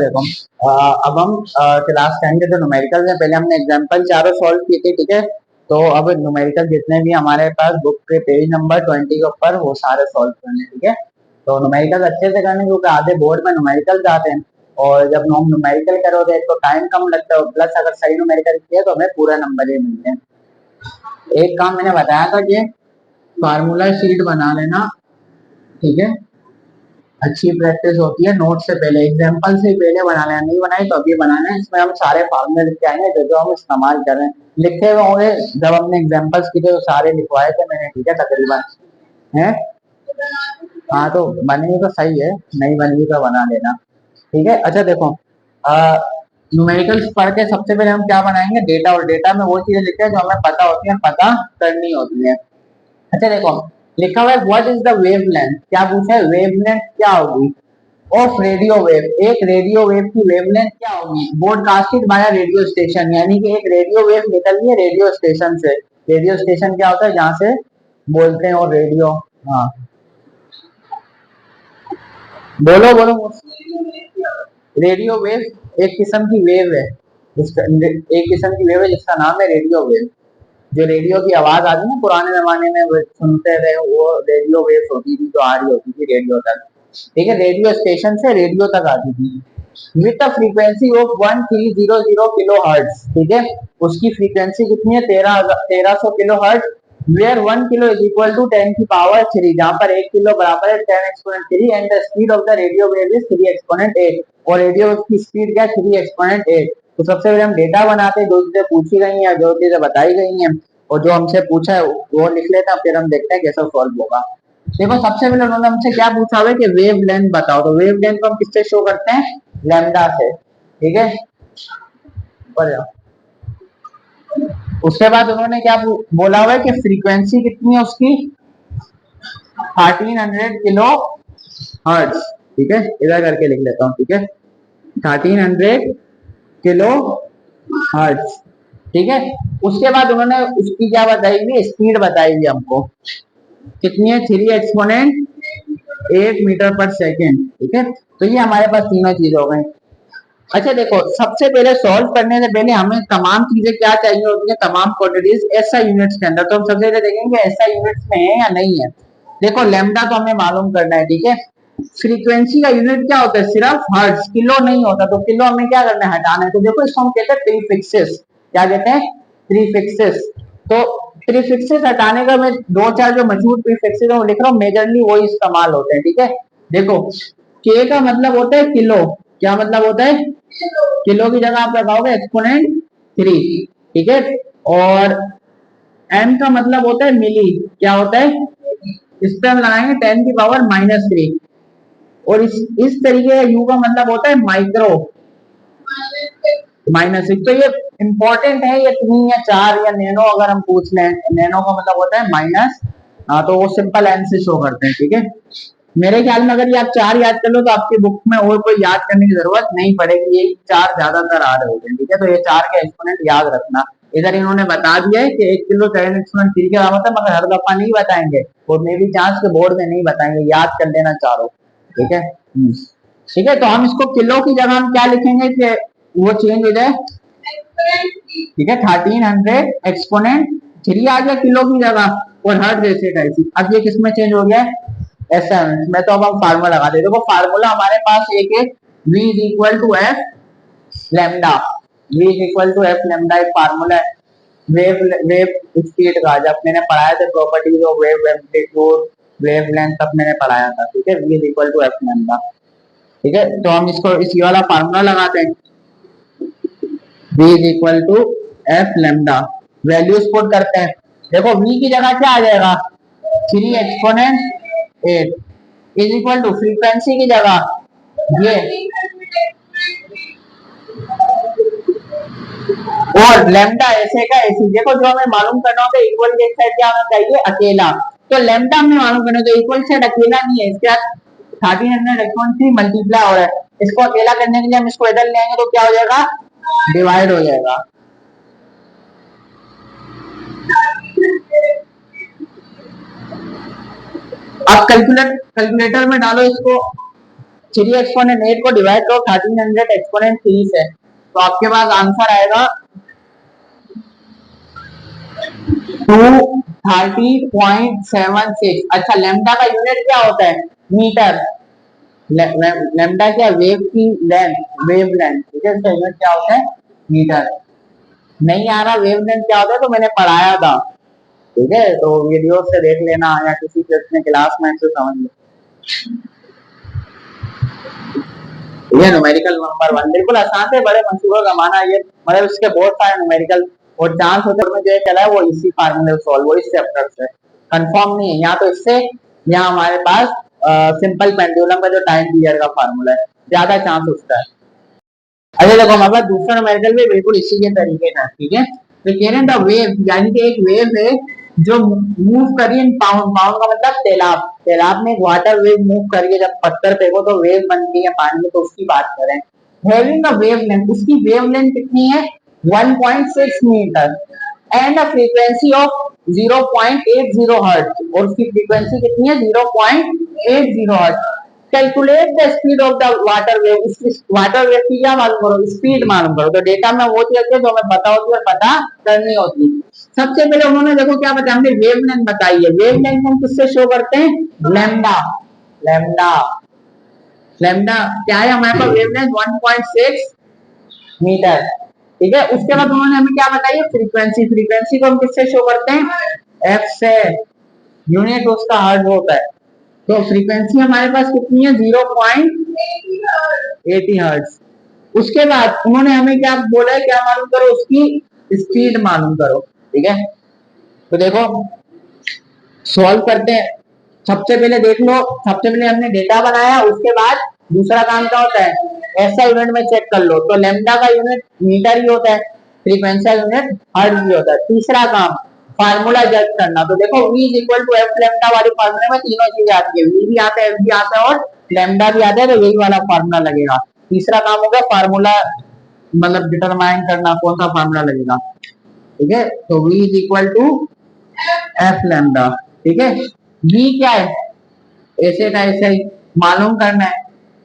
देखो अब हम क्लास 10 के जो न्यूमेरिकल है, पहले हमने एग्जांपल चारों सॉल्व किए थे, ठीक है। तो अब न्यूमेरिकल जितने भी हमारे पास बुक के पेज नंबर 20 के ऊपर वो सारे सॉल्व करने, ठीक है। तो न्यूमेरिकल अच्छे से करने, क्योंकि आधे बोर्ड में न्यूमेरिकल आते हैं, और जब हम न्यूमेरिकल करोगे तो टाइम कम लगता है, प्लस अगर सही न्यूमेरिकल किया तो हमें पूरा नंबर ही मिलते हैं। एक काम मैंने बताया था कि फार्मूला शीट बना लेना, ठीक है। अच्छी प्रैक्टिस होती है नोट से पहले, एग्जाम्पल से पहले बना लेना, नहीं बनाई तो अभी बनाना है। इसमें हम सारे फार्मूले लिख के आएंगे जो जो हम इस्तेमाल कर रहे हैं, लिखे हुए होंगे। जब हमने एग्जाम्पल्स की थे तो सारे लिखवाए थे मैंने, ठीक है, तकरीबन है। हाँ तो बनेगी तो सही है, नहीं बनेगी तो बना लेना, ठीक है। अच्छा देखो, न्यूमेरिकल्स पढ़ के सबसे पहले हम क्या बनाएंगे, डेटा, और डेटा में वो चीजें लिखते हैं जो हमें पता होती है, पता करनी होती है। अच्छा देखो, लिखा हुआ है व्हाट इज द वेवलेंथ, क्या पूछा है, वेवलेंथ क्या होगी ऑफ रेडियो वेव, एक रेडियो वेव की वेवलेंथ क्या होगी ब्रॉडकास्टेड बाय रेडियो स्टेशन, यानी कि एक रेडियो वेव निकल रही है रेडियो स्टेशन से। रेडियो स्टेशन क्या होता है, जहां से बोलते हैं, और रेडियो, हाँ बोलो बोलो। रेडियो वेव एक किस्म की वेव है, एक किस्म की वेव है जिसका नाम है रेडियो वेव। जो रेडियो की आवाज आती है ना, पुराने जमाने में वो सुनते थे, वो रेडियो वेव होती थी जो आ रही होती थी रेडियो तक, ठीक है। रेडियो स्टेशन से रेडियो तक आती थी with a frequency of 1300 kilo hertz, ठीक है। उसकी फ्रीक्वेंसी कितनी है, 1300 kilo hertz. Where 1 kilo is equal to 10 की पावर 3, जहां पर 1 किलो बराबर है 10 exponent 3, and the speed of the radio wave is 3 exponent 8, और रेडियो की स्पीड क्या है, 3 एक्सपोनेंट 8। तो सबसे पहले हम डेटा बनाते हैं, जो चीजें पूछी गई हैं, जो चीजें बताई गई हैं, और जो हमसे पूछा है वो लिख लेते हैं, फिर हम देखते हैं कैसे सॉल्व होगा। देखो सबसे पहले उन्होंने हमसे क्या पूछा हुआ है कि वेव लेंथ बताओ, तो वेव लेंथ को हम किससे शो करते हैं, लैम्डा से, ठीक है। ऊपर जाओ। उसके बाद उन्होंने क्या बोला हुआ है कि फ्रीक्वेंसी कितनी है उसकी, 1300 किलो हर्ट्ज, ठीक है। इधर करके लिख लेता हूँ, ठीक है, 1300 किलो हर्ट्ज, ठीक है। उसके बाद उन्होंने उसकी क्या बताई हुई, स्पीड बताई हुई हमको, कितनी है, 3 एक्सपोनेंट 8 मीटर पर सेकेंड, ठीक है। तो ये हमारे पास तीनों चीज हो गई। अच्छा देखो, सबसे पहले सॉल्व करने से पहले हमें तमाम चीजें क्या चाहिए होती है, तमाम क्वांटिटीज एसआई यूनिट्स के अंदर। तो हम सबसे पहले देखेंगे एसआई यूनिट्स में है या नहीं है। देखो लैम्डा तो हमें मालूम करना है, ठीक है। फ्रीक्वेंसी का यूनिट क्या होता है, सिर्फ हर्ट्ज, किलो नहीं होता, तो किलो हमें क्या करना है, हटाना है। तो देखो इसको हम कहते हैं प्रीफिक्सेस, क्या कहते हैं, प्रीफिक्सेस। तो प्रीफिक्सेस हटाने का मैं दो चार जो मशहूर प्रीफिक्सेस है वो लिख रहा हूँ, मेजरली वही इस्तेमाल होते हैं, ठीक है। देखो के का मतलब होता है किलो, क्या मतलब होता है, किलो की जगह आप लगाओगे एक्सपोनेंट 3, ठीक है। और एम का मतलब होता है मिली, क्या होता है, इस पे हम लगाएंगे 10 की पावर -3। और इस तरीके का यू का मतलब होता है माइक्रो, -6। तो ये इंपॉर्टेंट है, ये 3 या 4 या नैनो अगर हम पूछ लें, नैनो का मतलब होता है माइनस, हाँ तो वो सिंपल एन से शो करते हैं, ठीक है। मेरे ख्याल में अगर ये आप 4 याद कर लो तो आपकी बुक में और कोई याद करने की जरूरत नहीं पड़ेगी, ये 4 ज्यादातर आ रहे होते हैं, ठीक है। तो ये 4 के एक्सपोनेंट याद रखना। इधर इन्होंने बता दिया है कि 1 किलो 10 एक्सपोनेंट 3 के बराबर है, मगर हर दफा नहीं बताएंगे, और मे भी चांस के बोर्ड में नहीं बताएंगे, याद कर लेना चारों, ठीक है। ठीक है, तो हम इसको किलो की जगह हम क्या लिखेंगे कि वो चेंज हो जाए, ठीक है, 1300 एक्सपोनेंट 3 आ गया किलो की जगह, और हर जैसे का ऐसी। अब ये किसमें चेंज हो गया, ऐसा में। तो अब हम फार्मूला लगा देते, देखो फार्मूला हमारे पास एक है, v is equal to F lambda, v is equal to F lambda एक फार्मूला है वेव वेव स्पीड का, जब मैंने पढ़ाया था properties of wave, amplitude, wavelength, तब मैंने पढ़ाया था, ठीक है। v is equal to F lambda, ठीक है। तो हम इसको इसी वाला फार्मूला लगाते हैं, v is equal to F lambda, values put करते हैं। देखो v की जगह क्या आ जाएगा, 3 exponent 8 is equal to frequency की जगह ये, और लैम्डा ऐसे का ऐसी। देखो जो हमें मालूम करना होता है, इक्वल के साइड क्या होना चाहिए, अकेला। तो लैम्डा हमें मालूम करना है, तो इक्वल साइड अकेला नहीं है, इसके साथ 1300 मल्टीप्लाई हो रहा है। इसको अकेला करने के लिए हम इसको इधर ले आएंगे तो क्या हो जाएगा, डिवाइड हो जाएगा। अब कैलकुलेटर में डालो इसको, 3 एक्सपोनेंट 8 को डिवाइड करो 1300 एक्सपोनेंट 3 से, तो आपके पास आंसर आएगा 230.76। अच्छा, लेमडा का यूनिट क्या होता है? मीटर। लेमडा क्या? वेव की लेंथ, वेव लेंथ, ठीक है, इसका यूनिट क्या होता है? मीटर। नहीं आ रहा वेव लेंथ क्या होता है, तो मैंने पढ़ाया था, ठीक है, तो वीडियो से देख लेना या किसी के अपने क्लास में से समझ लो। ये न्यूमेरिकल नंबर 1 बिल्कुल आसान है, बड़े मंसूबों का माना ये, मतलब इसके बहुत सारे न्यूमेरिकल और चांस होते में जो चला है वो इसी फार्मूले से सॉल्व, वो इस चैप्टर से कंफर्म नहीं है, यहाँ तो इससे, यहाँ हमारे पास सिंपल पेंडुलम का जो टाइम पीरियड का फार्मूला है, ज्यादा चांस उसका है। अरे देखो हमारे पास दूसरा न्यूमेरिकल भी बिल्कुल इसी के तरीके का, ठीक है, तो कह रहे हैं द वेव, यानी कि एक वेव है जो मूव करी इन पाउंड, पाउंड का मतलब सैलाब, सैलाब में एक वाटर वेव मूव करिए, जब पत्थर फेंको तो वेव बनती है पानी में, तो उसकी बात करें। हैविंग अ वेव लेंथ, उसकी वेव लेंथ कितनी है? 1.6 metre and a frequency of 0.80 hertz, और उसकी फ्रीक्वेंसी कितनी है? 0.80 hertz. Calculate the speed of the water wave, water wave की क्या मालूम करो? स्पीड मालूम करो। तो डेटा में वो चीज है जो हमें पता होती है और पता करनी होती है। सबसे पहले उन्होंने देखो क्या बताया, हमने वेव लेंथ बताई है। वेव लेंथ हम किससे शो करते हैं? लैम्डा। लैम्डा, लैम्डा क्या है हमारे पास? वेव लेंथ 1.6 मीटर, ठीक है। उसके बाद उन्होंने हमें क्या बताई? फ्रीक्वेंसी। फ्रीक्वेंसी को हम किससे शो करते हैं? एफ से। यूनिट उसका हर्ट्ज होता है। तो फ्रीक्वेंसी हमारे पास कितनी है? 0.80 हर्ट्ज। उसके बाद उन्होंने हमें क्या बोला है? क्या मालूम करो? उसकी स्पीड मालूम करो, ठीक है। तो देखो सॉल्व करते हैं। सबसे पहले देख लो, सबसे पहले हमने डेटा बनाया, उसके बाद दूसरा काम क्या होता है? ऐसा यूनिट में चेक कर लो, तो लेमडा का यूनिट मीटर ही होता है, फ्रीक्वेंसी का यूनिट हर्ट्ज भी होता है। तीसरा काम फार्मूला जज करना, तो देखो v is equal to F lambda वाली फार्मूले में तीनों चीजें आती है, v भी आता है, एफ भी आता है और लेमडा भी आता है, तो यही वाला फार्मूला लगेगा। तीसरा काम होगा फार्मूला, मतलब डिटरमाइन करना कौन सा फार्मूला लगेगा, ठीक है। तो v is equal to F lambda, ठीक है। v क्या है? ऐसे का ऐसे ही मालूम करना है।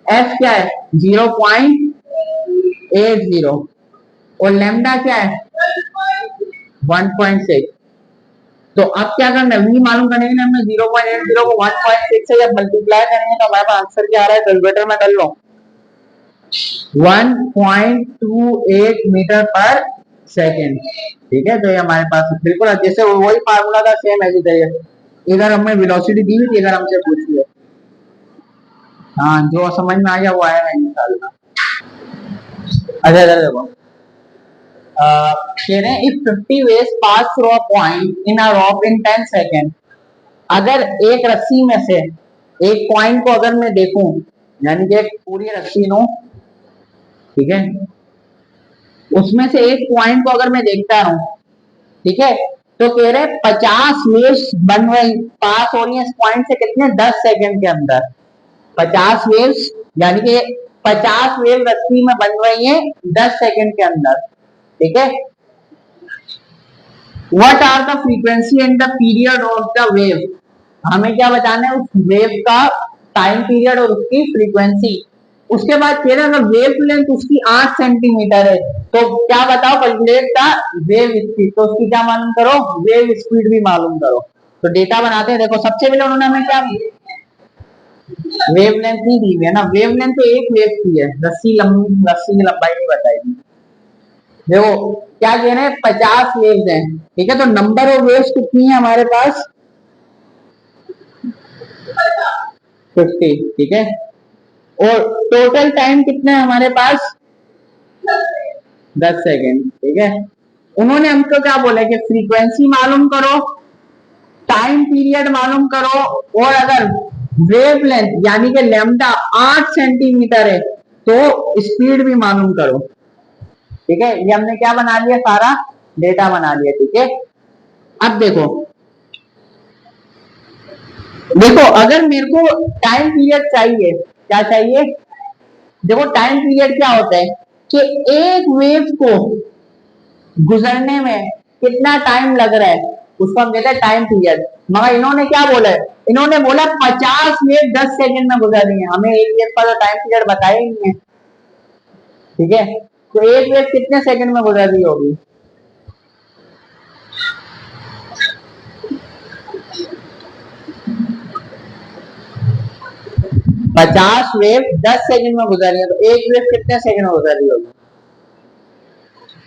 f क्या है? 0.80 और लेमडा क्या है? 1.6। तो अब क्या करना है? v मालूम करने के लिए हमने 0.80 को 1.6 से जब मल्टीप्लाई करेंगे तो हमारे पास आंसर क्या आ रहा है? कैलकुलेटर में कर लो, 1.28 मीटर पर सेकेंड, ठीक है। तो ये हमारे पास बिल्कुल जैसे वही फार्मूला था, सेम ऐसे चाहिए। इधर हमें वेलोसिटी दी हुई थी, इधर हमसे पूछी है। हाँ, जो समझ में आ गया वो आएगा इंशाल्लाह। अच्छा इधर देखो, कह रहे हैं if 50 waves pass through a point in a rope in 10 second, अगर एक रस्सी में से एक पॉइंट को अगर मैं देखूं, यानी कि एक पूरी रस्सी लो, ठीक है, उसमें से एक पॉइंट को अगर मैं देखता रहूं, ठीक है, तो कह रहे 50 वेव्स बन रही, पास हो रही है इस पॉइंट से, कितने? 10 सेकंड के अंदर 50 वेव्स, यानी कि 50 वेव रस्सी में बन रही है 10 सेकंड के अंदर, ठीक है। What are the frequency and the period of the wave, हमें क्या बताना है? उस वेव का टाइम पीरियड और उसकी फ्रीक्वेंसी। उसके बाद कह रहे अगर वेव लेंथ उसकी 8 सेंटीमीटर है, तो क्या बताओ? कैलकुलेट द वेव स्पीड, तो उसकी क्या मालूम करो? वेव स्पीड भी मालूम करो। तो डेटा बनाते हैं। देखो सबसे पहले उन्होंने हमें क्या, वेव लेंथ नहीं दी हुई है ना, वेव लेंथ तो एक वेव की है, रस्सी की लंबाई नहीं बताई। देखो क्या कह रहे हैं? 50 वेव्स हैं, ठीक है, तो नंबर ऑफ वेव्स कितनी है हमारे पास? 50, ठीक है। और टोटल टाइम कितना है हमारे पास? 10 सेकेंड, ठीक है। उन्होंने हमको क्या बोला कि फ्रीक्वेंसी मालूम करो, टाइम पीरियड मालूम करो, और अगर वेव लेंथ यानी कि लैम्डा 8 सेंटीमीटर है तो स्पीड भी मालूम करो, ठीक है। ये हमने क्या बना लिया? सारा डेटा बना लिया, ठीक है। अब देखो, देखो अगर मेरे को टाइम पीरियड चाहिए, क्या चाहिए? देखो टाइम पीरियड क्या होता है कि एक वेव को गुजरने में कितना टाइम लग रहा है, उसको हम कहते हैं टाइम पीरियड। मगर इन्होंने क्या बोला है, इन्होंने बोला 50 वेव 10 सेकंड में गुजर रही है, हमें एक वेव का तो टाइम पीरियड बताया ही नहीं है। ठीक है, तो एक वेव कितने सेकंड में गुजर रही होगी? 50 वेव 10 सेकंड में गुजर रही है, तो एक वेव कितने सेकंड में गुजर रही होगी?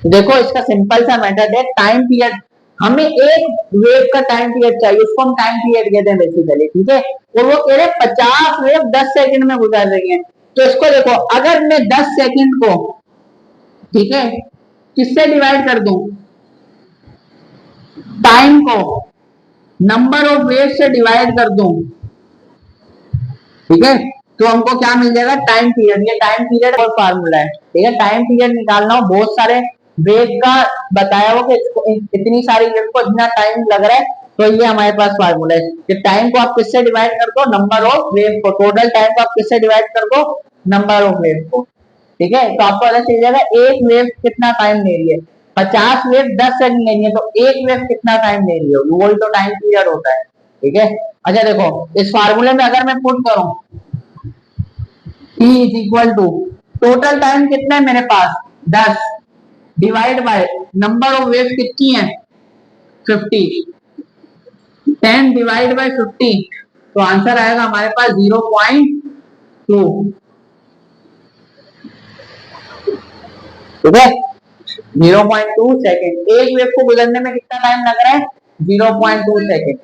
तो देखो इसका सिंपल सा मेथड है टाइम पीरियड। हमें एक वेव का टाइम पीरियड चाहिए, उसको हम टाइम पीरियड कहते हैं बेसिकली। ठीक है, और वो कह रहे 50 वेव 10 सेकंड में गुजर रही है। तो इसको देखो, अगर मैं 10 सेकंड को, ठीक है, किससे डिवाइड कर दूं? टाइम को नंबर ऑफ वेव से डिवाइड कर दूं, ठीक है, तो हमको क्या मिल जाएगा? Time period. ये टाइम पीरियड और फार्मूला है। ठीक है, टाइम पीरियड निकालना हो, बहुत सारे वेव का बताया हो कि इतनी सारी वेव को इतना टाइम लग रहा है, तो ये हमारे पास फार्मूला है कि टाइम को आप किससे डिवाइड कर दो? नंबर ऑफ वेव को। टोटल टाइम को आप किससे डिवाइड कर दो? नंबर ऑफ वेव को। ठीक है, तो आपको पता चल जाएगा एक वेव कितना टाइम ले रही है। 50 वेव 10 सेकंड ले रही है, तो एक वेव कितना टाइम ले रही होगी? वही तो टाइम पीरियड होता है। ठीक है, अच्छा देखो, इस फार्मूले में अगर मैं पुट करूं T is equal to, total time कितना है मेरे पास? 10 divide by number of wave कितनी है? 50। 10 डिवाइड बाय 50, तो आंसर आएगा हमारे पास 0.2। ठीक है, 0.2 सेकेंड। एक वेव को गुजरने में कितना टाइम लग रहा है? 0.2 सेकेंड।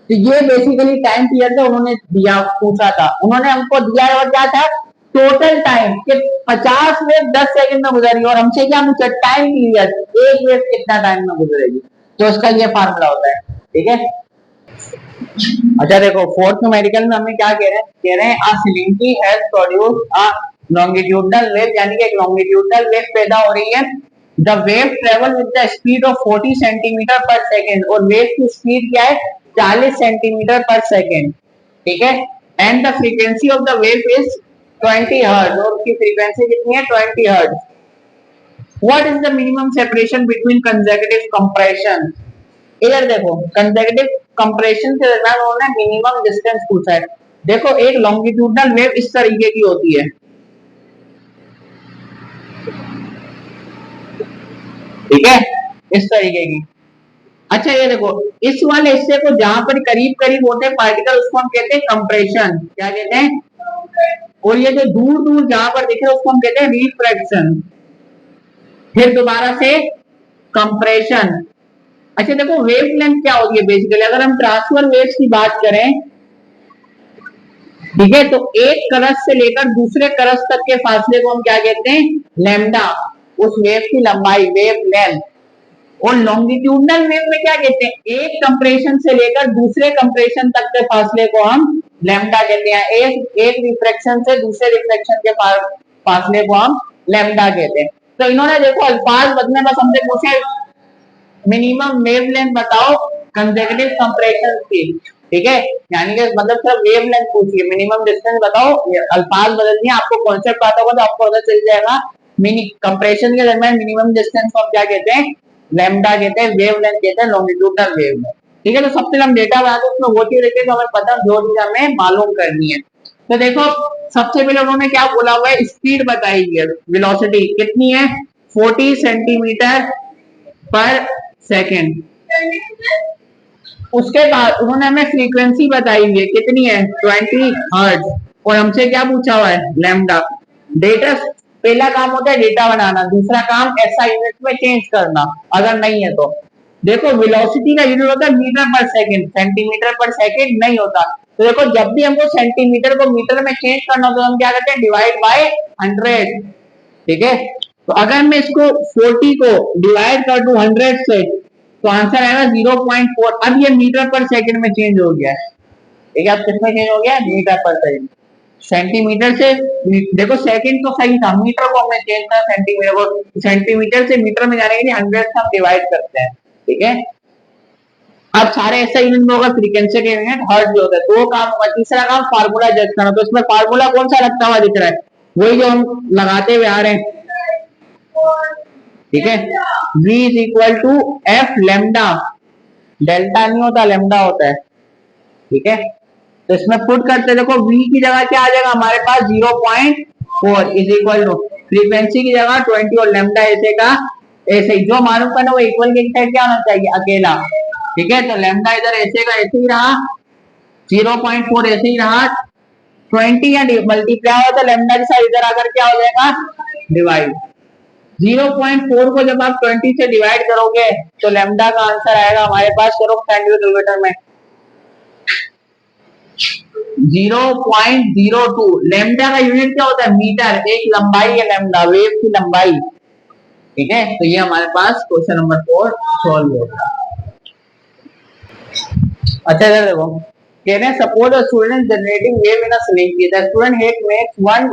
तो ये बेसिकली टाइम पीरियड था, उन्होंने दिया, पूछा था उन्होंने हमको दिया है। और क्या था? टोटल टाइम कि 50 वेव 10 सेकंड में गुजरी, और हमसे क्या पूछा? टाइम पीरियड, एक वेव कितना टाइम में गुजरेगी। तो उसका ये फार्मूला होता है। ठीक है, अच्छा देखो, फोर्थ न्यूमेरिकल में हमें क्या कह रहे हैं a slinky has produce a longitudinal wave, यानी कि एक लॉन्गिट्यूडनल वेव पैदा हो रही है। The wave travel with the speed of 40 centimetre per second, और वेव की स्पीड क्या है? 40 सेंटीमीटर पर सेकेंड। ठीक है, and the frequency of the wave is 20 hertz, और उसकी फ्रीक्वेंसी कितनी है? 20 hertz. What is the minimum separation between consecutive compression? इधर देखो, कंसेक्यूटिव कंप्रेशन के दरमियान उन्होंने मिनिमम डिस्टेंस पूछा है। देखो, एक लॉन्गिट्यूडनल वेव इस तरीके की होती है, ठीक है, इस तरीके की। अच्छा ये देखो, इस वाले हिस्से को जहां पर करीब करीब होते हैं पार्टिकल, उसको हम कहते हैं कंप्रेशन। क्या कहते हैं? और ये जो दूर दूर जहां पर दिखे उसको हम कहते हैं रिफ्रैक्शन। फिर दोबारा से कंप्रेशन। अच्छा देखो, वेव लेंथ क्या होती है बेसिकली? अगर हम ट्रांसफर वेव्स की बात करें, ठीक है, तो एक करस से लेकर दूसरे करस तक के फासले को हम क्या कहते हैं? लैम्डा। उस वेव की लंबाई, वेव लेंथ। और लॉन्गिट्यूडनल वेव में क्या कहते हैं? एक कंप्रेशन से लेकर दूसरे कंप्रेशन तक के फासले को हम लैम्डा कहते हैं। एक रिफ्रैक्शन से दूसरे रिफ्रैक्शन के फासले को हम लैम्डा कहते हैं। तो इन्होंने देखो अल्फाज बदले, बस हमसे पूछे मिनिमम वेव लेंथ बताओ कंसेक्यूटिव कंप्रेशन की। ठीक है, यानी कि मतलब सिर्फ वेव लेंथ पूछिए, मिनिमम डिस्टेंस बताओ, अल्फाज बदल दिए। आपको कॉन्सेप्ट आता होगा तो आपको पता चल जाएगा। मिनी कंप्रेशन के दरमियान मिनिमम डिस्टेंस को हम क्या कहते हैं? लैम्डा कहते हैं। वेव लेंथ कहते हैं लॉन्गिट्यूडनल वेव में। ठीक है, तो सबसे हम डेटा बनाते हैं, उसमें वो चीज देखिए तो हमें पता जो चीज हमें मालूम करनी है। तो देखो, सबसे पहले उन्होंने क्या बोला हुआ है? स्पीड बताई है, वेलोसिटी कितनी है? 40 सेंटीमीटर पर सेकेंड। उसके बाद उन्होंने हमें फ्रीक्वेंसी बताई हुई है, कितनी है? 20 हर्ट्ज। और हमसे क्या पूछा हुआ है? लैम्डा। डेटा, पहला काम होता है डेटा बनाना, दूसरा काम ऐसा यूनिट में चेंज करना अगर नहीं है तो। देखो, वेलोसिटी का यूनिट होता है मीटर पर सेकंड, सेंटीमीटर पर सेकंड नहीं होता। तो देखो, जब भी हमको सेंटीमीटर को मीटर में चेंज करना हो तो हम क्या करते हैं? Divide by 100। ठीक है, तो अगर मैं इसको 40 को डिवाइड कर दूं 100 से, तो आंसर आएगा 0.4। अब ये मीटर पर सेकंड में चेंज हो गया है। ठीक है, अब किसमें चेंज हो गया? मीटर पर सेकंड। सेंटीमीटर से, देखो सेकंड तो सही था, मीटर को हमने चेंज किया सेंटीमीटर को। सेंटीमीटर से मीटर में जाने के लिए 100 से हम डिवाइड करते हैं। ठीक है, अब सारे ऐसा यूनिट में होगा, फ्रीक्वेंसी के यूनिट हर्ट्ज भी होता है। दो काम होगा। तीसरा काम फार्मूला जज करना। तो इसमें फार्मूला कौन सा लगता हुआ दिख रहा है? वही जो हम लगाते हुए आ रहे हैं। ठीक है, v is equal to F lambda delta नहीं होता, लेमडा होता है, ठीक है। तो इसमें पुट करते, देखो v की जगह क्या आ जाएगा हमारे पास 0.4 इज इक्वल टू फ्रीक्वेंसी की जगह 20 और लेमडा ऐसे का ऐसे ही, जो मालूम करना वो इक्वल के साइड क्या होना चाहिए, अकेला, ठीक है। तो लेमडा इधर ऐसे का ऐसे ही रहा, 0.4 ऐसे ही रहा, 20 या मल्टीप्लाई हो तो लेमडा के साथ इधर आकर क्या हो जाएगा, डिवाइड। 0.4 को जब आप 20 से डिवाइड करोगे तो लेमडा का आंसर आएगा हमारे पास, करो सेंटीमीटर में 0.02। लेमडा का यूनिट क्या होता है, मीटर, एक लंबाई है लेमडा, वेव की लंबाई, ठीक है। तो ये हमारे पास क्वेश्चन नंबर 4 सॉल्व होगा। अच्छा इधर देखो, कह रहे हैं suppose a student generating wave in a slinky, the student head makes one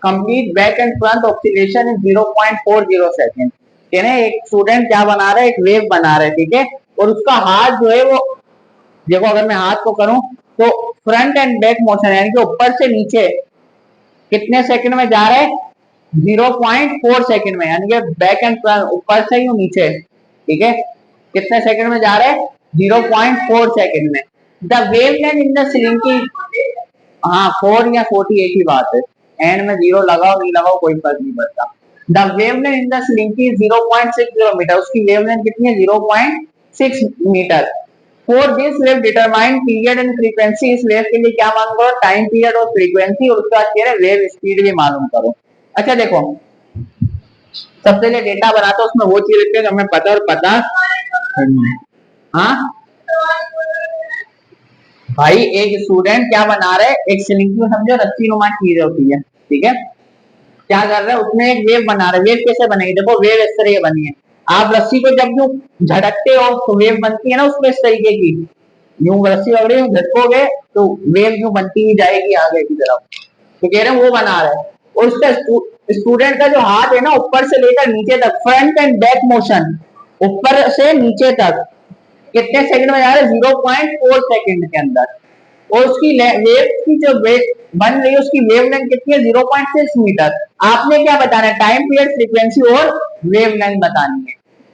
complete back and front oscillation in 0.40 second. कह रहे हैं एक स्टूडेंट क्या बना रहा है, एक वेव बना रहा है, ठीक है, और उसका हाथ जो है वो, देखो अगर मैं हाथ को करूं तो फ्रंट एंड बैक मोशन यानी कि ऊपर से नीचे कितने सेकंड में जा रहा है, 0.4 सेकंड में, यानी कि बैक एंड फ्रंट ऊपर से ही नीचे, ठीक है, कितने सेकंड में जा रहा है, 0.4 सेकंड में। द वेवलेंथ इन द स्लिंगी, हाँ 4 या 40 एक ही बात है, एंड में जीरो लगाओ नहीं लगाओ कोई फर्क नहीं पड़ता। The wavelength in the slinky 0.60 metre, उसकी वेवलेंथ कितनी है, 0.6 metre. For this wave determine period and frequency, इस वेव के लिए क्या मालूम करो, टाइम पीरियड और फ्रीक्वेंसी, और उसके बाद कह रहे वेव स्पीड भी मालूम करो। अच्छा देखो, सबसे पहले डेटा बनाते उसमें वो चीज लिखते हैं हमें पता और पता, हाँ भाई एक स्टूडेंट क्या बना रहे, एक स्लिंगी में समझो रस्सी नुमा चीज होती है, ठीक है, क्या कर रहे हैं उसमें एक वेव बना रहे, वेव कैसे बनेगी, देखो वेव इस तरह बनी है, आप रस्सी को जब यूं झटकते हो तो वेव बनती है ना उसमें इस तरीके की, यूं रस्सी पकड़े यूं झटकोगे तो वेव यूं बनती ही जाएगी आगे की तरफ, तो कह रहे हैं वो बना रहे हैं। और उसका स्टूडेंट का जो हाथ है ना ऊपर से लेकर नीचे तक, फ्रंट एंड बैक मोशन, ऊपर से नीचे तक कितने सेकंड में जा रहे हैं, 0.4 सेकंड के अंदर, और उसकी वेव की जो वेव बन रही है उसकी वेवलेंथ कितनी है, 0.6 मीटर। आपने क्या बताना है, टाइम पीरियड, फ्रीक्वेंसी और वेवलेंथ बतानी है।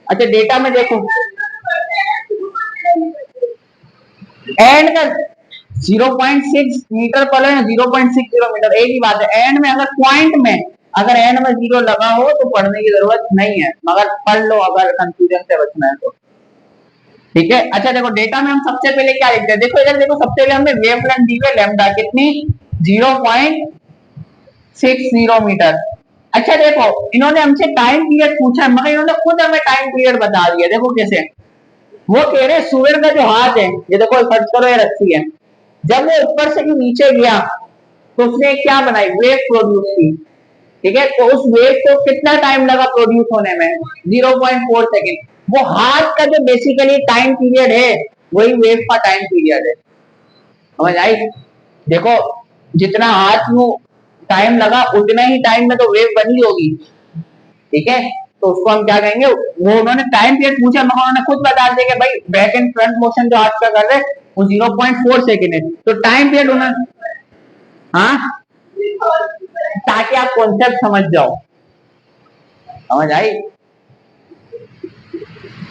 अच्छा डेटा में देखो, एंड का 0.6 मीटर पर है, 0.60 मीटर, एक ही बात है। एंड में अगर पॉइंट में, अगर एंड में जीरो लगा हो तो पढ़ने की जरूरत नहीं है, मगर पढ़ लो अगर कंफ्यूजन से बचना है तो, ठीक है। अच्छा देखो डेटा में हम सबसे पहले क्या लिखते हैं, देखो इधर देखो, सबसे पहले हमने वेवलेंथ दी है लैम्डा कितनी, 0.60 मीटर। अच्छा देखो इन्होंने हमसे टाइम पीरियड पूछा है, मगर इन्होंने खुद हमें टाइम पीरियड बता दिया, देखो कैसे, वो कह रहे हैं सूर्य का जो हाथ है, ये देखो फर्ज करो ये रस्सी है, जब वो ऊपर से नीचे गया तो उसने क्या बनाई, वेव प्रोड्यूस की, ठीक है, तो उस वेव को कितना टाइम लगा प्रोड्यूस होने में, 0.4 सेकेंड। वो हाथ का जो बेसिकली टाइम पीरियड है वही वेव का टाइम पीरियड है, समझ आई। देखो जितना हाथ में टाइम लगा उतना ही टाइम में तो वेव बनी होगी, ठीक है, तो उसको हम क्या कहेंगे, वो उन्होंने टाइम पीरियड पूछा मगर उन्होंने खुद बता दिया कि भाई बैक एंड फ्रंट मोशन जो हाथ का कर रहे हैं वो 0.4 सेकेंड है, तो टाइम पीरियड उन्होंने, हाँ ताकि आप कॉन्सेप्ट समझ जाओ, समझ आई,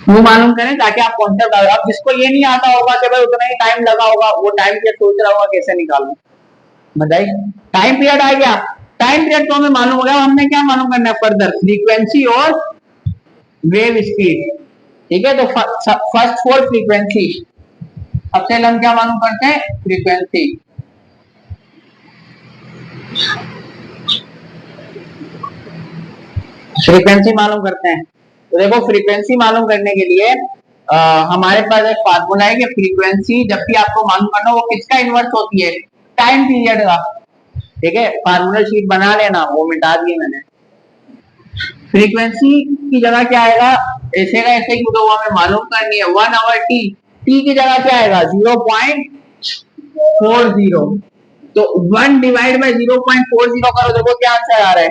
वो मालूम करें ताकि आप कॉन्सेप्ट आ, अब जिसको ये नहीं आता होगा कि भाई उतना ही टाइम लगा होगा, वो टाइम पीरियड सोच रहा होगा कैसे निकालू, बताइए। टाइम पीरियड आ गया, टाइम पीरियड तो हमें मालूम हो गया, हमने क्या मालूम करना है फर्दर, फ्रीक्वेंसी और वेव स्पीड, ठीक है। तो फर्स्ट फॉर फ्रीक्वेंसी, सबसे पहले हम क्या मालूम करते हैं, फ्रीक्वेंसी, फ्रीक्वेंसी मालूम करते हैं। तो देखो फ्रीक्वेंसी मालूम करने के लिए हमारे पास एक फार्मूला है कि फ्रीक्वेंसी जब भी आपको मालूम करना वो किसका इन्वर्स होती है, टाइम पीरियड का, ठीक है, फार्मूला शीट बना लेना, वो मिटा दिए मैंने। फ्रीक्वेंसी की जगह क्या आएगा, ऐसे का ऐसे क्योंकि वो हमें मालूम करनी है, 1 आवर टी, टी की जगह क्या आएगा 0.40, तो 1 डिवाइड बाई 0.40 करो, देखो क्या आंसर आ रहा है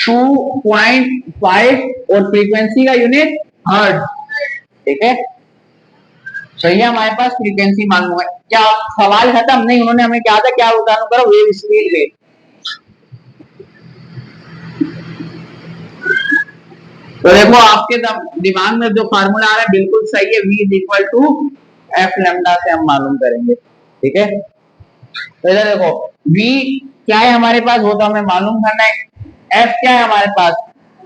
2.5, और फ्रीक्वेंसी का यूनिट हर्ट्ज, ठीक है। सही है, हमारे पास फ्रीक्वेंसी मालूम है, क्या सवाल खत्म नहीं, उन्होंने हमें क्या था, क्या बताना करो, वेव स्पीड वेव। तो देखो आपके दिमाग में जो फार्मूला आ रहा है बिल्कुल सही है, v is equal to F lambda से हम मालूम करेंगे। ठीक है, तो इधर देखो v क्या है हमारे पास, वो तो हमें मालूम करना है। f क्या है हमारे पास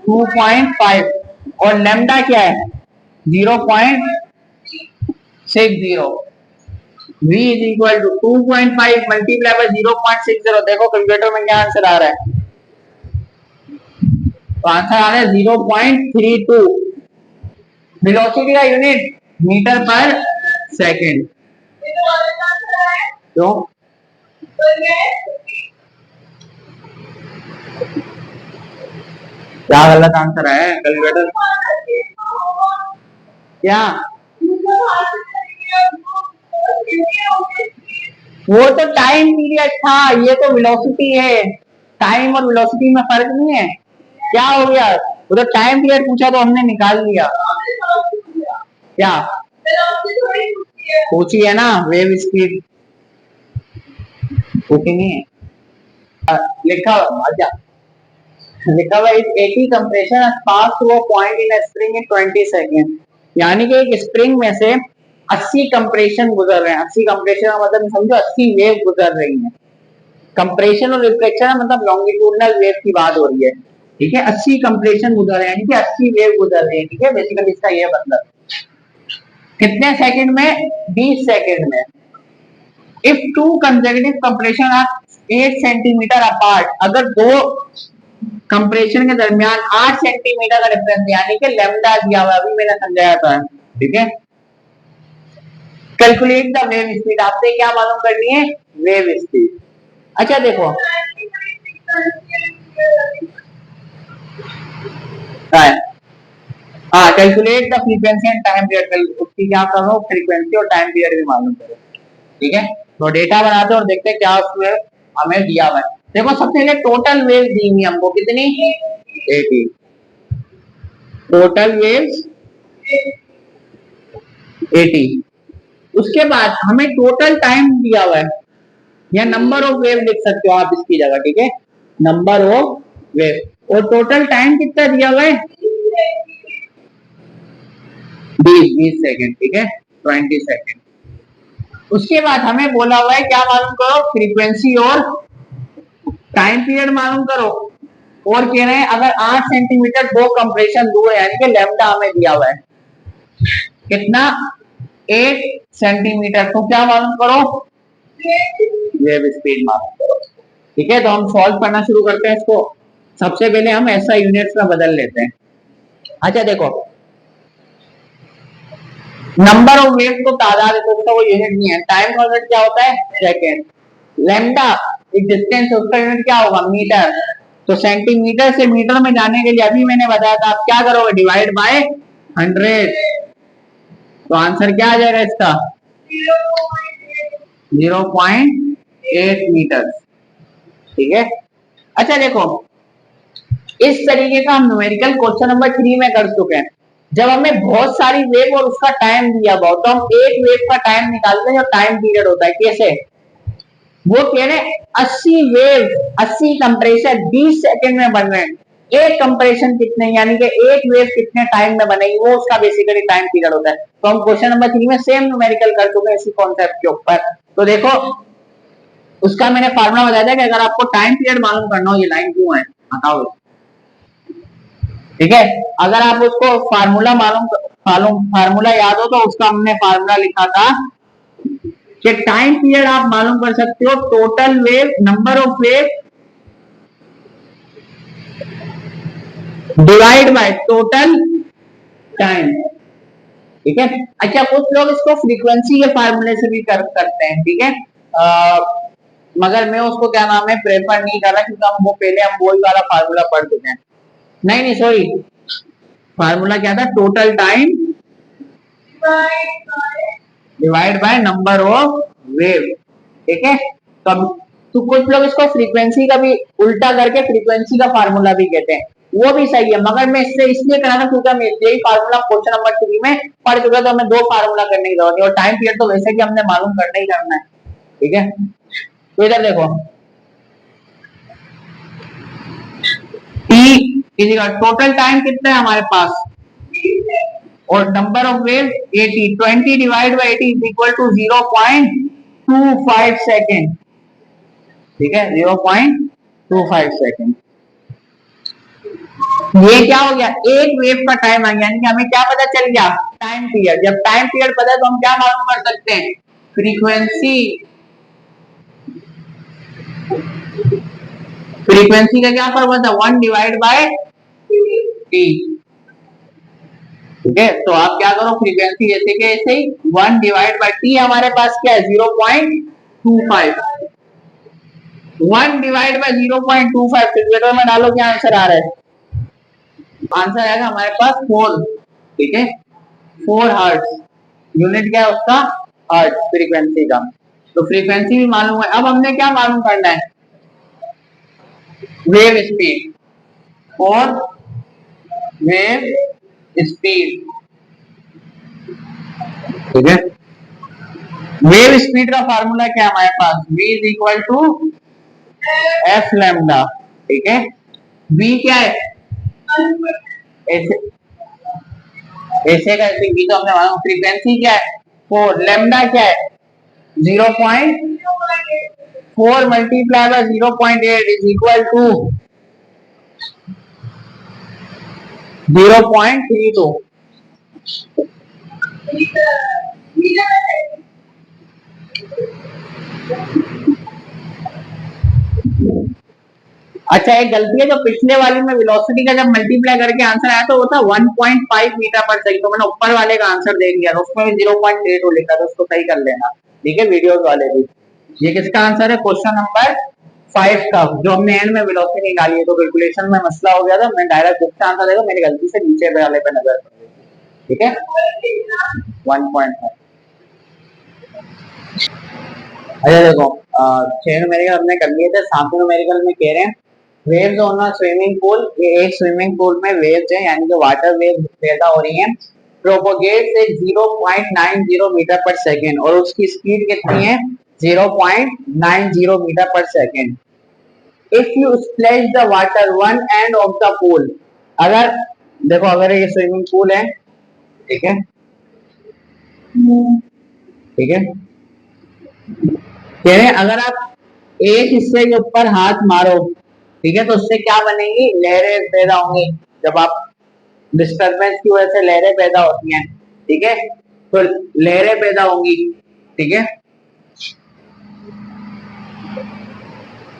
2.5 और लेमडा क्या है 0.60। v is equal to 2.5 multiply by 0.60। देखो कैलकुलेटर में क्या आंसर आ रहा है, तो आंसर आ रहा है 0.32। वेलोसिटी का यूनिट मीटर पर सेकंड। क्यों क्या गलत आंसर है कैलकुलेटर क्या, वो तो टाइम पीरियड था, ये तो वेलोसिटी है। टाइम और वेलोसिटी में फर्क नहीं है। क्या हो गया, वो तो टाइम पीरियड पूछा तो हमने निकाल लिया। क्या पूछी है ना, वेव स्पीड पूछी नहीं है। लिखा अच्छा लिखा हुआ is 80 compression pass through a point in a spring in 20 second. यानी कि एक स्प्रिंग में से 80 कंप्रेशन गुजर रहे हैं। 80 कंप्रेशन का मतलब समझो 80 वेव गुजर रही हैं। कंप्रेशन और रिफ्लेक्शन मतलब लॉन्गिट्यूडनल वेव की बात हो रही है। ठीक है, 80 कंप्रेशन गुजर रहे हैं यानी कि 80 वेव गुजर रही है। ठीक है, बेसिकली इसका ये मतलब कितने सेकंड में, 20 सेकंड में। If two consecutive compression are 8 centimetre apart, अगर दो कंप्रेशन के दरमियान 8 सेंटीमीटर का डिफरेंस यानी कि लेमडा दिया हुआ, अभी मैंने समझाया था। ठीक है, कैलकुलेट द वेव स्पीड, आपसे क्या मालूम करनी है, वेव स्पीड। अच्छा देखो हाँ, calculate the frequency and time period, उसकी क्या कर रहा हूँ, फ्रीक्वेंसी और टाइम पीरियड भी मालूम करो। ठीक है, तो डेटा बनाते हैं और देखते हैं क्या उसमें हमें दिया हुआ है। देखो सबसे पहले टोटल वेव दी हुई हमको कितनी, 80 टोटल वेव्स 80। उसके बाद हमें टोटल टाइम दिया हुआ है, या नंबर ऑफ वेव लिख सकते हो आप इसकी जगह। ठीक है, नंबर ऑफ वेव, और टोटल टाइम कितना दिया हुआ है 20 सेकेंड। ठीक है, 20 सेकेंड। उसके बाद हमें बोला हुआ है क्या मालूम करो, फ्रीक्वेंसी और टाइम पीरियड मालूम करो। और कह रहे हैं अगर 8 सेंटीमीटर दो कंप्रेशन दूर है यानी कि लैम्डा हमें दिया हुआ है कितना, 8 सेंटीमीटर, तो क्या मालूम करो, वेव स्पीड मालूम करो। ठीक है, तो हम सॉल्व करना शुरू करते हैं इसको। सबसे पहले हम ऐसा यूनिट्स में बदल लेते हैं। अच्छा देखो, नंबर ऑफ वेव तो तादाद है तो उसका वो यूनिट नहीं है। टाइम का यूनिट क्या होता है, सेकेंड। लैम्डा एक डिस्टेंस है, उसका यूनिट क्या होगा, मीटर। तो सेंटीमीटर से मीटर में जाने के लिए अभी मैंने बताया था, आप क्या करोगे, डिवाइड बाय 100। तो आंसर क्या आ जाएगा इसका, 0.8 मीटर। ठीक है, अच्छा देखो इस तरीके का हम न्यूमेरिकल क्वेश्चन नंबर 3 में कर चुके हैं। जब हमें बहुत सारी वेव और उसका टाइम दिया हुआ तो हम एक वेव का टाइम निकालते हैं जो टाइम पीरियड होता है। कैसे, वो कह रहे हैं 80 वेव 80 कंप्रेशन 20 सेकंड में बन रहे हैं। एक कंप्रेशन कितने यानी कि एक वेव कितने टाइम में बनेगी, वो उसका बेसिकली टाइम पीरियड होता है। तो हम क्वेश्चन नंबर 3 में सेम न्यूमेरिकल कर चुके हैं इसी कॉन्सेप्ट के ऊपर। तो देखो उसका मैंने फार्मूला बताया था कि अगर आपको टाइम पीरियड मालूम करना हो, ये लाइन क्यों है बताओ। ठीक है, अगर आप उसको फार्मूला फार्मूला याद हो तो उसका हमने फार्मूला लिखा था कि टाइम पीरियड आप मालूम कर सकते हो total wave, number of wave divide by total time. ठीक है, अच्छा कुछ लोग इसको फ्रीक्वेंसी के फार्मूले से भी करते हैं। ठीक है, मगर मैं उसको क्या नाम है प्रेफर नहीं कर रहा, क्योंकि हम वो पहले हम वही वाला फार्मूला पढ़ चुके हैं। नहीं नहीं सॉरी, फार्मूला क्या था, total time divide by number of wave. ठीक है, तो कुछ लोग इसको फ्रीक्वेंसी का भी उल्टा करके फ्रीक्वेंसी का फार्मूला भी कहते हैं, वो भी सही है। मगर मैं इससे इसलिए करा था क्योंकि हम यही फार्मूला क्वेश्चन नंबर 3 में पढ़ चुके, तो हमें दो फार्मूला करने की जरूरत है, और टाइम पीरियड तो वैसे भी हमने मालूम करना ही करना है। ठीक है, तो इधर देखो टी इजिकल टोटल टाइम कितना है हमारे पास, और number of wave 80, 20 divide by 80 is equal to 0.25 second. ठीक है, 0.25 सेकेंड। ये क्या हो गया, एक वेव का टाइम आ गया, यानी कि हमें क्या पता चल गया, टाइम पीरियड। जब टाइम पीरियड पता है तो हम क्या मालूम कर सकते हैं, फ्रीक्वेंसी। फ्रीक्वेंसी का क्या फॉर्मूला था, 1 डिवाइड बाय टी। ठीक है, तो आप क्या करो, फ्रीक्वेंसी जैसे कि ऐसे ही 1 डिवाइड बाय टी हमारे पास क्या है, 0.25। 1 डिवाइड बाय 0.25 कैलकुलेटर में डालो, क्या आंसर आ रहा है, आंसर आएगा हमारे पास 4। ठीक है, 4 हर्ट्ज। यूनिट क्या है उसका, हर्ट्ज, फ्रीक्वेंसी का। तो फ्रीक्वेंसी भी मालूम है। अब हमने क्या मालूम करना है, वेव स्पीड और वेव स्पीड। ठीक है, वेव स्पीड का फार्मूला क्या है हमारे पास, v is equal to F lambda. ठीक है, v क्या है, ऐसे ऐसे का ऐसे v तो हमने मालूम। फ्रीक्वेंसी क्या है 4, लैम्डा क्या है 0.4 multiply by 0.8 is equal to 0.32। अच्छा, एक गलती है, जो पिछले वाली में वेलोसिटी का जब मल्टीप्लाई करके आंसर आया तो वो था 1.5 मीटर पर सेकंड, तो मैंने ऊपर वाले का आंसर देख लिया, उसमें भी 0.82 लिखा था, उसको सही कर लेना। ठीक है, वीडियोस वाले भी। ये किसका आंसर है, क्वेश्चन नंबर 5 का, जो हमने एंड में वेलोसिटी निकाली है। तो कैलकुलेशन में मसला हो गया था, मैं डायरेक्ट इसका आंसर देखा, मेरी गलती से नीचे वाले पे नजर पड़ गई। ठीक है, 1.5। अच्छा देखो, 6 न्यूमेरिकल हमने कर लिए थे, 7 न्यूमेरिकल में कह रहे हैं waves on a swimming pool. ये एक स्विमिंग पूल में वेव्स है, यानी कि वाटर वेव पैदा हो रही है, प्रोपोगेट से 0.90 मीटर पर सेकेंड, और उसकी स्पीड कितनी है 0.90 मीटर पर second. If you splash the water one end of the pool, अगर देखो, अगर ये स्विमिंग पूल है, ठीक है, ठीक है, कह रहे हैं अगर आप एक हिस्से के ऊपर हाथ मारो, ठीक है, तो उससे क्या बनेगी, लहरें पैदा होंगी। जब आप डिस्टरबेंस की वजह से लहरें पैदा होती हैं, ठीक है, तो लहरें पैदा होंगी। ठीक है,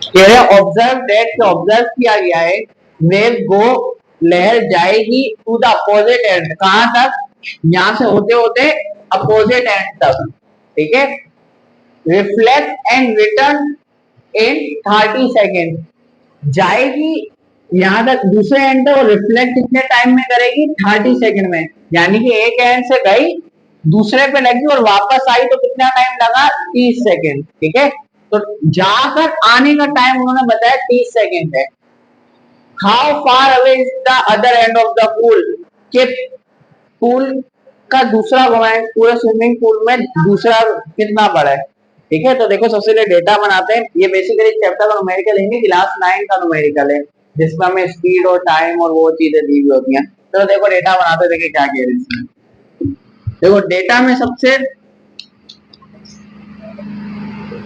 कह रहे ऑब्जर्व दैट, ऑब्जर्व किया गया है, वेव गो, लहर जाएगी टू द अपोजिट एंड, कहां तक, यहां से होते होते अपोजिट एंड तक। ठीक है, reflect and return in 30 second, जाएगी यहां तक दूसरे एंड तक, और रिफ्लेक्ट कितने टाइम में करेगी, 30 सेकेंड में। यानी कि एक एंड से गई, दूसरे पे लगी और वापस आई, तो कितना टाइम लगा, 30 सेकेंड। ठीक है, तो जाकर आने का टाइम उन्होंने बताया 30 सेकेंड है। How far away is the other end of the pool, के पूल का दूसरा पॉइंट, पूरे स्विमिंग पूल में दूसरा कितना बड़ा है। ठीक है, तो देखो सबसे पहले डेटा बनाते हैं। ये बेसिकली चैप्टर का न्यूमेरिकल है, क्लास 9 का न्यूमेरिकल है, जिसमें हमें स्पीड और टाइम और वो चीजें दी हुई होती हैं। तो देखो डेटा बनाते, देखिए क्या कह रहे हैं। देखो डेटा में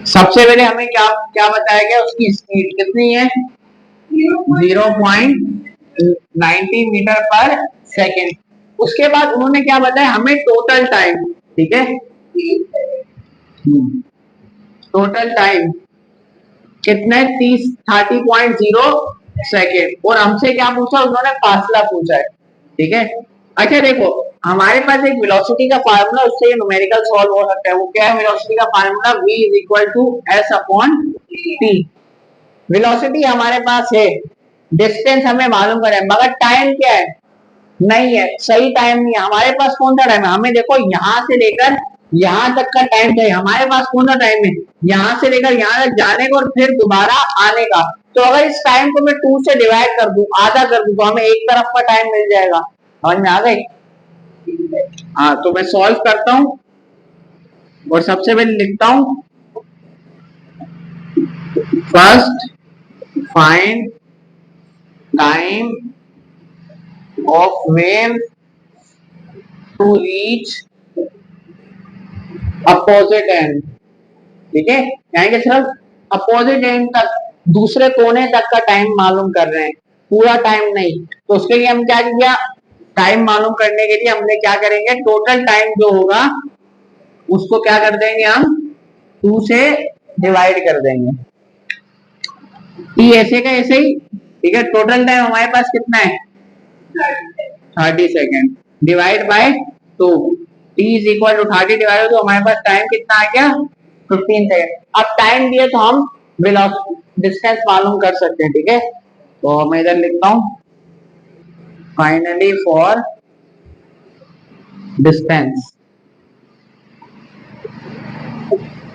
सबसे पहले हमें क्या क्या बताया गया, उसकी स्पीड कितनी है, 0.90 मीटर पर सेकेंड। उसके बाद उन्होंने क्या बताया, हमें टोटल टाइम। ठीक है, टोटल टाइम कितने, 30.0 सेकेंड। और हमसे क्या पूछा उन्होंने, फासला पूछा है। ठीक है, अच्छा देखो, हमारे पास एक वेलोसिटी का फार्मूला, उससे ये न्यूमेरिकल सॉल्व हो सकता है। वो क्या है वेलोसिटी का formula, v is equal to S upon T. Velocity हमारे पास है, डिस्टेंस हमें मालूम करें, मगर टाइम क्या है, नहीं है, सही टाइम नहीं है हमारे पास। कौन सा टाइम है, हमें देखो यहां से लेकर यहां तक का टाइम चाहिए, हमारे पास कौन सा टाइम है, यहां से लेकर यहां तक जाने का और फिर दोबारा आने का। तो अगर इस टाइम को मैं 2 से डिवाइड कर दूं, आधा कर दूं, तो हमें एक तरफ का टाइम मिल जाएगा। समझ में आ गई। हाँ, तो मैं सॉल्व करता हूं, और सबसे पहले लिखता हूं, first find time of wave to reach opposite end. ठीक है, यानी कि सिर्फ अपोजिट एंड तक, दूसरे कोने तक का टाइम मालूम कर रहे हैं, पूरा टाइम नहीं। तो उसके लिए हम क्या किया, टाइम मालूम करने के लिए हमने क्या करेंगे, टोटल टाइम जो होगा उसको क्या कर देंगे हम, 2 से डिवाइड कर देंगे। ऐसे का ऐसे ही। ठीक है, टोटल टाइम हमारे पास कितना है, 30 second divide by 2। T is equal to 30 divide, तो हमारे पास टाइम कितना आ गया, 15 सेकेंड। अब टाइम दिए तो हम डिस्टेंस मालूम कर सकते हैं। ठीक है, तो मैं इधर लिखता हूं, फाइनली फॉर डिस्टेंस।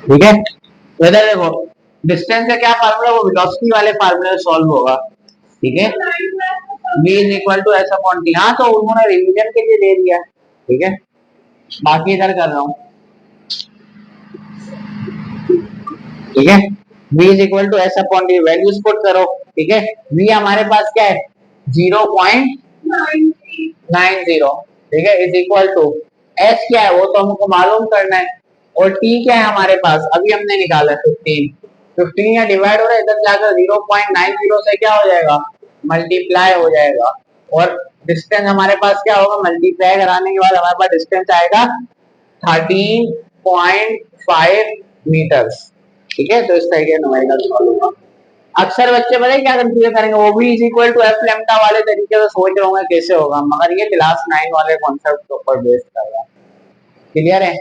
ठीक है, तो इधर देखो डिस्टेंस का क्या फार्मूला, वो वेलोसिटी वाले फार्मूले से सॉल्व होगा। ठीक है, v is equal to S upon T. हाँ, तो उन्होंने रिवीजन के लिए दे दिया। ठीक है, बाकी इधर कर रहा हूँ। ठीक है, v is equal to S upon t, values put करो। ठीक है, v हमारे पास क्या है, 0.90। ठीक है, इज इक्वल टू s क्या है, वो तो हमको मालूम करना है, और t क्या है हमारे पास, अभी हमने निकाला 15। 15 या डिवाइड हो रहा है, इधर जाकर 0.90 से क्या हो जाएगा, मल्टीप्लाई हो जाएगा। और डिस्टेंस हमारे पास क्या होगा, मल्टीप्लाई कराने के बाद हमारे पास डिस्टेंस आएगा 13.5 मीटर्स। ठीक है, तो इस तरीके न्यूमेरिकल सॉल्व होगा। अक्सर बच्चे पता है क्या कंफ्यूज करेंगे, वो भी is equal to f lambda वाले तरीके से सोच रहे होंगे कैसे होगा, मगर ये क्लास 9 वाले कॉन्सेप्ट के ऊपर बेस्ड कर रहा है। क्लियर है?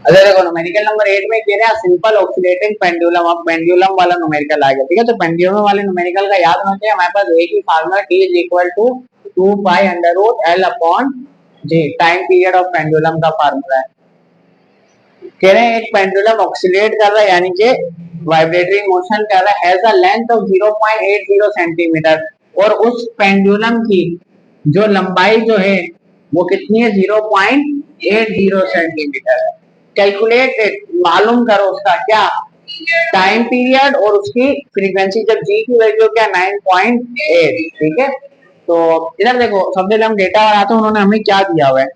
अगर देखो न्यूमेरिकल नंबर 8 में कह रहे हैं सिंपल ऑक्सीलेटिंग पेंडुलम, अब पेंडुलम वाला न्यूमेरिकल आ गया। ठीक है, तो पेंडुलम वाले न्यूमेरिकल का याद होना चाहिए हमारे पास एक ही formula, t is equal to 2 pi under root l upon g, time period of pendulum का फार्मूला है। कह रहे हैं एक पेंडुलम ऑक्सीलेट कर रहा है, यानी कि वाइब्रेटरी मोशन कर रहा है, has a length of 0.80 centimetre, और उस पेंडुलम की जो लंबाई जो है वो कितनी है, 0.80 सेंटीमीटर। कैलकुलेट, मालूम करो उसका क्या, टाइम पीरियड और उसकी फ्रीक्वेंसी, जब जी की वैल्यू क्या 9.8। ठीक है, तो इधर देखो सबसे पहले हम डेटा बनाते हैं, उन्होंने हमें क्या दिया हुआ है, तो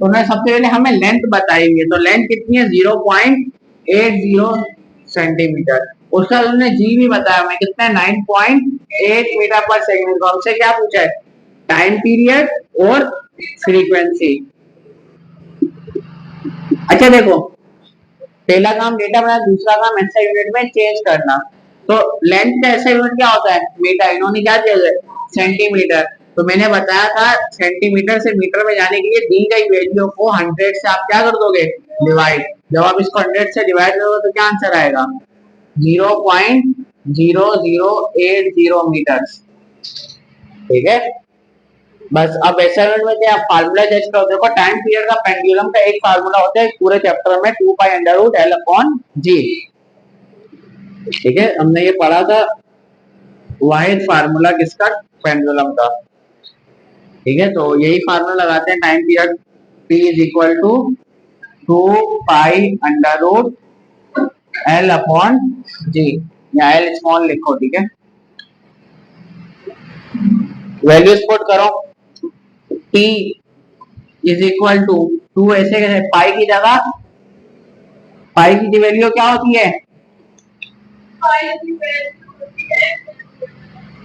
उन्होंने सबसे पहले हमें लेंथ बताई हुई है, तो लेंथ कितनी है, 0.80 सेंटीमीटर। उसका उन्होंने जी भी बताया हमें कितना है, 9.8 मीटर पर सेकंड। तो हमसे क्या पूछा है, टाइम पीरियड और फ्रीक्वेंसी। अच्छा देखो, पहला काम डेटा बनाना, दूसरा काम ऐसा यूनिट में चेंज करना। तो लेंथ का ऐसा यूनिट क्या होता है, मीटर, इन्होंने क्या दिया है, सेंटीमीटर। तो मैंने बताया था सेंटीमीटर से मीटर में जाने के लिए दी गई वैल्यू को 100 से आप क्या कर दोगे, डिवाइड। जब आप इसको 100 से डिवाइड करोगे तो क्या आंसर आएगा, 0.0080 मीटर। ठीक है, बस अब असाइनमेंट में क्या फार्मूला चेंज करो। देखो टाइम पीरियड का पेंडुलम का एक फार्मूला होता है पूरे चैप्टर में, 2 pi under root l upon g। ठीक है, हमने ये पढ़ा था, वाहिद फार्मूला किसका, पेंडुलम का। ठीक है, तो यही फार्मूला लगाते हैं, time period p is equal to 2 pi under root l upon g, या l स्मॉल लिखो। ठीक है, वैल्यूज पुट करो, t इज इक्वल टू 2, ऐसे कैसे, पाई की जगह, पाई की वैल्यू क्या होती है,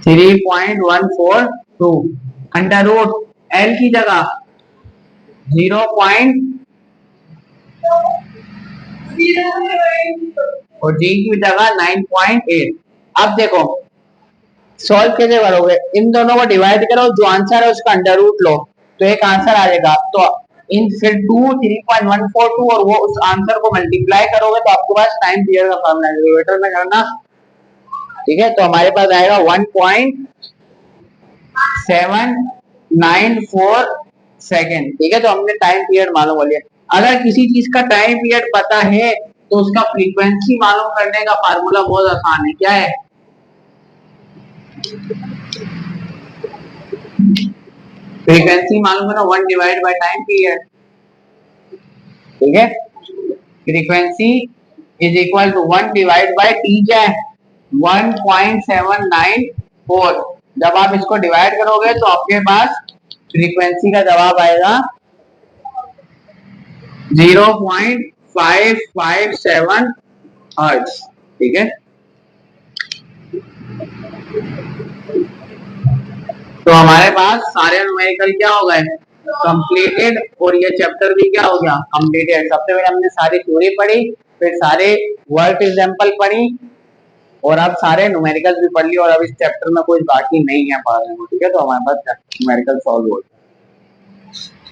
3.142, अंडर रूट एल की जगह 0. और जी की जगह 9.8। अब देखो सॉल्व कैसे करोगे, इन दोनों को डिवाइड करो, जो आंसर है उसका अंडर रूट लो, तो एक आंसर आ जाएगा। तो इन फिर 3.142 और वो उस आंसर को मल्टीप्लाई करोगे तो आपके पास टाइम पीरियड का फॉर्मूला है, डिनोमिनेटर में करना। ठीक है, तो हमारे पास आएगा 1.794 सेकेंड। ठीक है, तो हमने टाइम पीरियड मालूम हो लिया। अगर किसी चीज का टाइम पीरियड पता है तो उसका फ्रीक्वेंसी मालूम करने का फार्मूला बहुत आसान है, क्या है, फ्रीक्वेंसी मालूम करना 1 डिवाइड बाय टाइम पीरियड। ठीक है, frequency is equal to 1 divide by t, क्या है 1.794 जब आप इसको डिवाइड करोगे तो आपके पास फ्रीक्वेंसी का जवाब आएगा 0.557 हर्ट्ज। ठीक है, तो हमारे पास सारे न्यूमेरिकल क्या हो गए, कंप्लीटेड, और ये चैप्टर भी क्या हो गया, कंप्लीटेड। सबसे पहले हमने सारी थ्योरी पढ़ी, फिर सारे वर्क एग्जांपल पढ़ी, और अब सारे न्यूमेरिकल भी पढ़ लिए, और अब इस चैप्टर में कुछ बाकी नहीं है पढ़ने को। ठीक है, तो हमारे पास न्यूमेरिकल सॉल्व हो